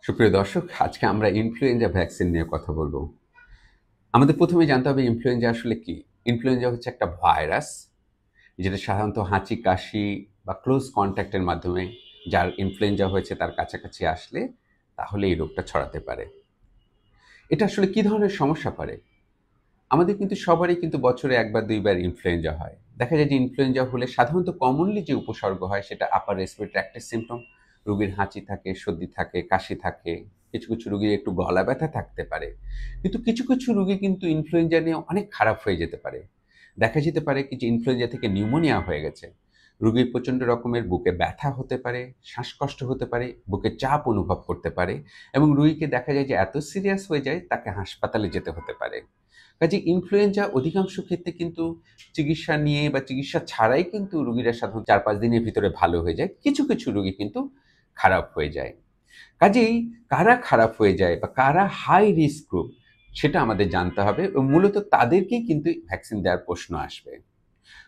সুপ্রিয় দর্শক, আজকে আমরা ইনফ্লুয়েঞ্জা ভ্যাকসিন নিয়ে কথা বলবো। আমাদের প্রথমে জানতে হবে ইনফ্লুয়েঞ্জা আসলে কি। ইনফ্লুয়েঞ্জা হচ্ছে একটা ভাইরাস, যেটা সাধারণত হাঁচি কাশি বা ক্লোজ কন্ট্যাক্টের মাধ্যমে যার ইনফ্লুয়েঞ্জা হয়েছে তার কাছাকাছি আসলে তাহলে এই রোগটা ছড়াতে পারে। এটা আসলে কি ধরনের সমস্যা করে? আমাদের কিন্তু সবারই কিন্তু বছরে একবার দুইবার ইনফ্লুয়েঞ্জা হয়। দেখা যায় যে ইনফ্লুয়েঞ্জা হলে সাধারণত কমনলি যে উপসর্গ হয় সেটা আপার রেসপিরেটরি ট্র্যাক্টের সিম্পটম। রোগীর হাঁচি থাকে, সর্দি থাকে, কাশি থাকে, কিছু কিছু রোগীর একটু গলা ব্যথা থাকতে পারে। কিন্তু কিছু কিছু রোগী কিন্তু ইনফ্লুয়েঞ্জা নিয়ে অনেক খারাপ হয়ে যেতে পারে। দেখা যেতে পারে কি যে ইনফ্লুয়েঞ্জা থেকে নিউমোনিয়া হয়ে গেছে। রোগীর প্রচণ্ড রকমের বুকে ব্যথা হতে পারে, শ্বাসকষ্ট হতে পারে, বুকে চাপ অনুভব করতে পারে এবং রোগীকে দেখা যায় যে এত সিরিয়াস হয়ে যায় তাকে হাসপাতালে যেতে হতে পারে। কাজে ইনফ্লুয়েঞ্জা অধিকাংশ ক্ষেত্রে কিন্তু চিকিৎসা নিয়ে বা চিকিৎসা ছাড়াই কিন্তু রোগীরা সাধারণত ৪-৫ দিনের ভিতরে ভালো হয়ে যায়। কিছু কিছু রোগী কিন্তু খারাপ হয়ে যায়। কাজেই কারা খারাপ হয়ে যায় বা কারা হাই রিস্ক গ্রুপ সেটা আমাদের জানতে হবে এবং মূলত তাদেরকেই কিন্তু ভ্যাকসিন দেওয়ার প্রশ্ন আসবে।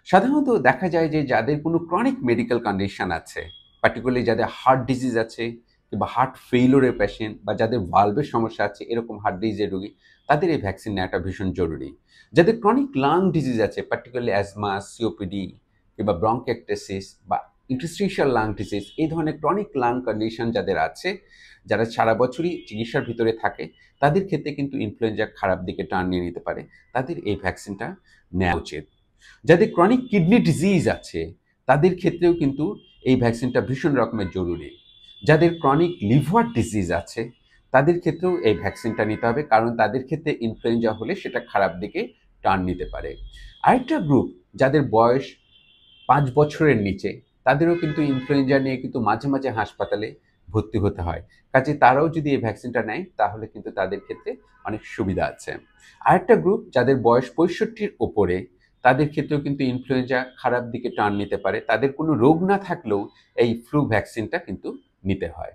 সাধারণত দেখা যায় যে যাদের কোনো ক্রনিক মেডিকেল কন্ডিশন আছে, পার্টিকুলারলি যাদের হার্ট ডিজিজ আছে কিংবা হার্ট ফেইলিউরের পেশেন্ট বা যাদের ভালভের সমস্যা আছে এরকম হার্ট ডিজিজের রোগী, তাদের এই ভ্যাকসিন নেওয়াটা ভীষণ জরুরি। যাদের ক্রনিক লাং ডিজিজ আছে, পার্টিকুলারলি অ্যাজমা, সিওপিডি কিংবা ব্রঙ্কিএক্টাসিস বা ইন্টারস্টিশিয়াল লাং ডিজিজ, এই ধরনের ক্রনিক লাং কন্ডিশন যাদের আছে, যারা সারা বছরই চিকিৎসার ভিতরে থাকে, তাদের ক্ষেত্রে কিন্তু ইনফ্লুয়েঞ্জা খারাপ দিকে টার্ন নিয়ে নিতে পারে। তাদের এই ভ্যাকসিনটা নেওয়া উচিত। যাদের ক্রনিক কিডনি ডিজিজ আছে তাদের ক্ষেত্রেও কিন্তু এই ভ্যাকসিনটা ভীষণ রকমের জরুরি। যাদের ক্রনিক লিভার ডিজিজ আছে তাদের ক্ষেত্রেও এই ভ্যাকসিনটা নিতে হবে, কারণ তাদের ক্ষেত্রে ইনফ্লুয়েঞ্জা হলে সেটা খারাপ দিকে টার্ন নিতে পারে। আরেকটা গ্রুপ, যাদের বয়স ৫ বছরের নিচে, তাদেরও কিন্তু ইনফ্লুয়েঞ্জা নিয়ে কিন্তু মাঝে মাঝে হাসপাতালে ভর্তি হতে হয়। কাজে তারাও যদি এই ভ্যাকসিনটা নেয় তাহলে কিন্তু তাদের ক্ষেত্রে অনেক সুবিধা আছে। আরেকটা গ্রুপ, যাদের বয়স ৬৫-র ওপরে, তাদের ক্ষেত্রেও কিন্তু ইনফ্লুয়েঞ্জা খারাপ দিকে টার্ন নিতে পারে। তাদের কোনো রোগ না থাকলেও এই ফ্লু ভ্যাকসিনটা কিন্তু নিতে হয়।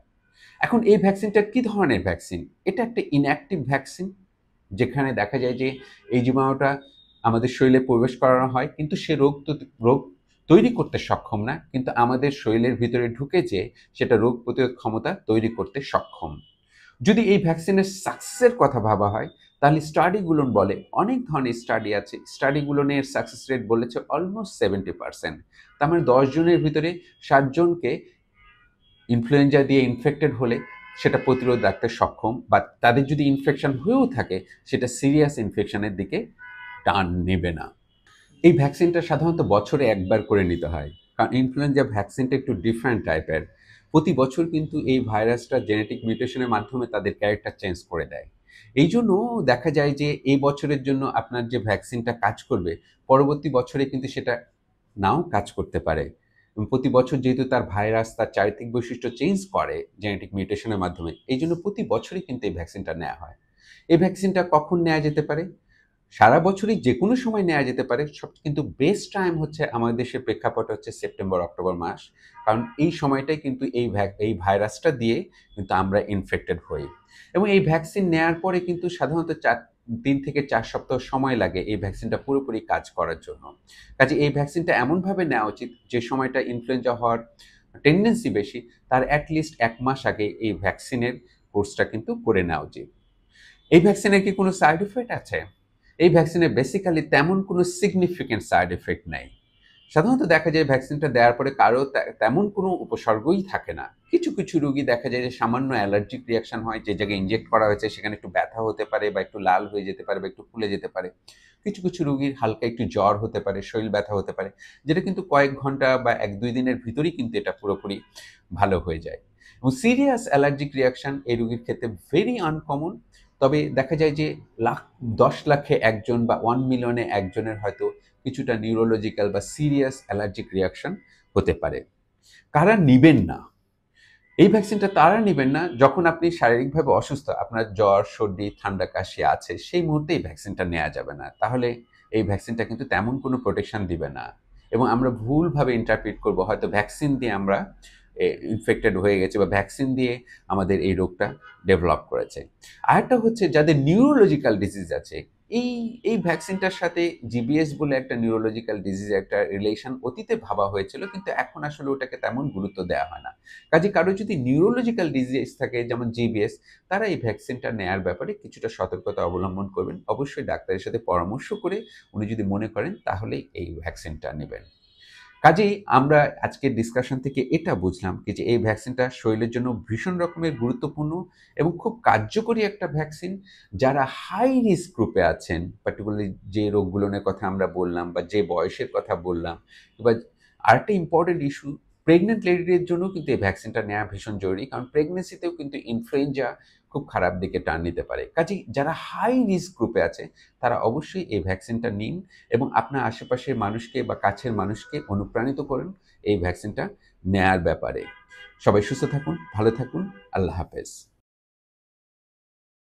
এখন এই ভ্যাকসিনটা কি ধরনের ভ্যাকসিন? এটা একটা ইনঅ্যাক্টিভ ভ্যাকসিন, যেখানে দেখা যায় যে এই জীবাণুটা আমাদের শরীরে প্রবেশ করানো হয় কিন্তু সে রোগ তৈরি করতে সক্ষম না, কিন্তু আমাদের শরীরের ভিতরে ঢুকে যেয়ে সেটা রোগ প্রতিরোধ ক্ষমতা তৈরি করতে সক্ষম। যদি এই ভ্যাকসিনের সাকসেসের কথা ভাবা হয় তাহলে স্টাডিগুলো বলে, অনেক ধরনের স্টাডি আছে, স্টাডিগুলোনের সাকসেস রেট বলেছে অলমোস্ট 70%। তার মানে ১০ জনের ভিতরে ৭ জনকে ইনফ্লুয়েঞ্জা দিয়ে ইনফেক্টেড হলে সেটা প্রতিরোধ রাখতে সক্ষম, বা তাদের যদি ইনফেকশন হয়েও থাকে সেটা সিরিয়াস ইনফেকশনের দিকে টার্ন নেবে না। এই ভ্যাকসিনটা সাধারণত বছরে একবার করে নিতে হয়, কারণ ইনফ্লুয়েঞ্জা ভ্যাকসিনটা একটু ডিফারেন্ট টাইপের। প্রতি বছর কিন্তু এই ভাইরাসটা জেনেটিক মিউটেশনের মাধ্যমে তাদের ক্যারেক্টার চেঞ্জ করে দেয়। এই জন্য দেখা যায় যে এই বছরের জন্য আপনার যে ভ্যাকসিনটা কাজ করবে, পরবর্তী বছরে কিন্তু সেটা নাও কাজ করতে পারে। এবং প্রতি বছর যেহেতু তার ভাইরাস তার চারিত্রিক বৈশিষ্ট্য চেঞ্জ করে জেনেটিক মিউটেশনের মাধ্যমে, এই জন্য প্রতি বছরই কিন্তু এই ভ্যাকসিনটা নেওয়া হয়। এই ভ্যাকসিনটা কখন নেওয়া যেতে পারে? সারা বছরই যেকোনো সময় নেওয়া যেতে পারে। কিন্তু বেস্ট টাইম হচ্ছে আমাদের দেশের প্রেক্ষাপট হচ্ছে সেপ্টেম্বর-অক্টোবর মাস। কারণ এই সময়টাই কিন্তু এই ভাইরাসটা দিয়ে কিন্তু আমরা ইনফেক্টেড হই। এবং এই ভ্যাকসিন নেয়ার পরে কিন্তু সাধারণত ৩ থেকে ৪ সপ্তাহ সময় লাগে এই ভ্যাকসিনটা পুরোপুরি কাজ করার জন্য। কাজে এই ভ্যাকসিনটা এমনভাবে নেওয়া উচিত যে সময়টা ইনফ্লুয়েঞ্জা হওয়ার টেনডেন্সি বেশি, তার এট লিস্ট ১ মাস আগে এই ভ্যাকসিনের কোর্সটা কিন্তু করে নেওয়া উচিত। এই ভ্যাকসিনের কি কোনো সাইড ইফেক্ট আছে? এই ভ্যাকসিনে বেসিক্যালি তেমন কোনো সিগনিফিক্যান্ট সাইড ইফেক্ট নাই। সাধারণত দেখা যায় ভ্যাকসিনটা দেওয়ার পরে কারো তেমন কোনো উপসর্গই থাকে না। কিছু কিছু রোগী দেখা যায় যে সামান্য অ্যালার্জিক রিঅ্যাকশন হয়, যে জায়গায় ইনজেক্ট করা হয়েছে সেখানে একটু ব্যথা হতে পারে বা একটু লাল হয়ে যেতে পারে বা একটু ফুলে যেতে পারে। কিছু কিছু রোগীর হালকা একটু জ্বর হতে পারে, শরীর ব্যথা হতে পারে, যেটা কিন্তু কয়েক ঘন্টা বা ১-২ দিনের ভিতরেই কিন্তু এটা পুরোপুরি ভালো হয়ে যায়। এবং সিরিয়াস অ্যালার্জিক রিঅ্যাকশন এই রোগীর ক্ষেত্রে ভেরি আনকমন। তবে দেখা যায় যে ১০ লাখে ১ জন বা ১ মিলিয়নে ১ জনের হয়তো কিছুটা নিউরোলজিক্যাল বা সিরিয়াস অ্যালার্জিক রিঅ্যাকশন হতে পারে। কারা নিবেন না? এই ভ্যাকসিনটা তারা নিবেন না যখন আপনি শারীরিকভাবে অসুস্থ, আপনার জ্বর, সর্দি, ঠান্ডা, কাশি আছে, সেই মুহূর্তে এই ভ্যাকসিনটা নেয়া যাবে না। তাহলে এই ভ্যাকসিনটা কিন্তু তেমন কোনো প্রোটেকশন দিবে না। এবং আমরা ভুলভাবে ইন্টারপ্রিট করব হয়তো ভ্যাকসিন দিয়ে আমরা ইনফেক্টেড হয়ে গেছি বা ভ্যাকসিন দিয়ে আমাদের এই রোগটা ডেভেলপ করেছে। আরেকটা হচ্ছে যাদের নিউরোলজিক্যাল ডিজিজ আছে, এই এই ভ্যাকসিনটার সাথে জিবিএস বলে একটা নিউরোলজিক্যাল ডিজিজ একটা রিলেশন অতীতে ভাবা হয়েছিল, কিন্তু এখন আসলে ওটাকে তেমন গুরুত্ব দেওয়া হয় না। কাজে কারো যদি নিউরোলজিক্যাল ডিজিজ থাকে যেমন জিবিএস, তারা এই ভ্যাকসিনটা নেয়ার ব্যাপারে কিছুটা সতর্কতা অবলম্বন করবেন। অবশ্যই ডাক্তারের সাথে পরামর্শ করে উনি যদি মনে করেন তাহলেই এই ভ্যাকসিনটা নেবেন। কাজেই আমরা আজকের ডিসকাশন থেকে এটা বুঝলাম কি যে এই ভ্যাকসিনটা শরীরের জন্য ভীষণ রকমের গুরুত্বপূর্ণ এবং খুব কার্যকরী একটা ভ্যাকসিন। যারা হাই রিস্ক গ্রুপে আছেন, পার্টিকুলারলি যে রোগগুলোর কথা আমরা বললাম বা যে বয়সের কথা বললাম, এবার আরেকটা ইম্পর্টেন্ট ইস্যু, প্রেগনেন্ট লেডিদের জন্য কিন্তু এই ভ্যাকসিনটা নেওয়া ভীষণ জরুরি, কারণ প্রেগনেন্সিতেও কিন্তু ইনফ্লুয়েঞ্জা খুব খারাপ দিকে টার্ন নিতে পারে। কাজেই যারা হাই রিস্ক গ্রুপে আছে তারা অবশ্যই এই ভ্যাকসিনটা নিন এবং আপনার আশেপাশের মানুষকে বা কাছের মানুষকে অনুপ্রাণিত করুন এই ভ্যাকসিনটা নেয়ার ব্যাপারে। সবাই সুস্থ থাকুন, ভালো থাকুন। আল্লাহ হাফেজ।